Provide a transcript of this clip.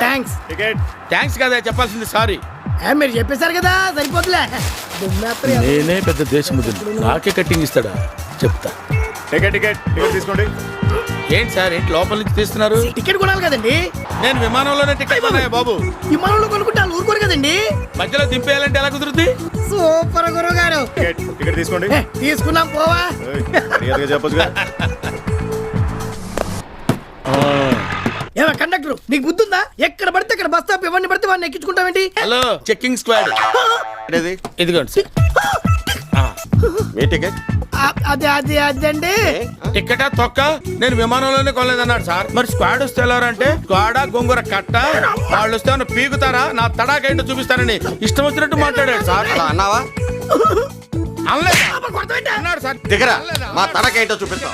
Thanks. Thanks కదా చెప్పాల్సింది, sorry. మీరు చెప్పేశారు కదా సరిపోతులే. నేనే పెద్ద దేశముద్రుడు, నాకే కట్టింగ్ ఇస్తాడా చెప్తా. టికెట్ తీసుకోండి. ఏంటి సార్, ఏంటి లోపల నుంచి తీస్తున్నారు? టికెట్ కొనాలి కదండి. నేను విమానంలోనే టికెట్ కొన్నాయా బాబు? విమానంలో కొనుక్కుంటే వాళ్ళు ఊరుకోరు కదండి. మధ్యలో దింపేయాలంటే ఎలా కుదురుద్ది? సూపర్ గురువు గారు. టికెట్ తీసుకోండి. తీసుకున్నాం పోవా. చెప్పొచ్చుగా. ఏమో కండక్టర్, నీకు బుద్ధుందా? ఎక్కడ పడితే అక్కడ బస్ స్టాప్ ఎవరిని పడితే వాడిని ఎక్కించుకుంటావేంటి? Hello, checking squad. ఇదిగోండి సార్ మీ టికెట్. అదండి టికెటా తొక్క? నేను విమానంలోనే కొనలేదన్నాడు సార్. మరి స్క్వాడ్ వస్తే వెళ్ళారంటే స్క్వాడా గొంగుర కట్ట? వాళ్ళు వస్తే ఏమన్నా పీకుతారా? నా తడాకేంటో చూపిస్తానని ఇష్టం వచ్చినట్టు మాట్లాడాడు సార్. అన్నావా? అనలేదు అన్నాడు సార్. దగ్గర మా తడకేంటో చూపిస్తాం.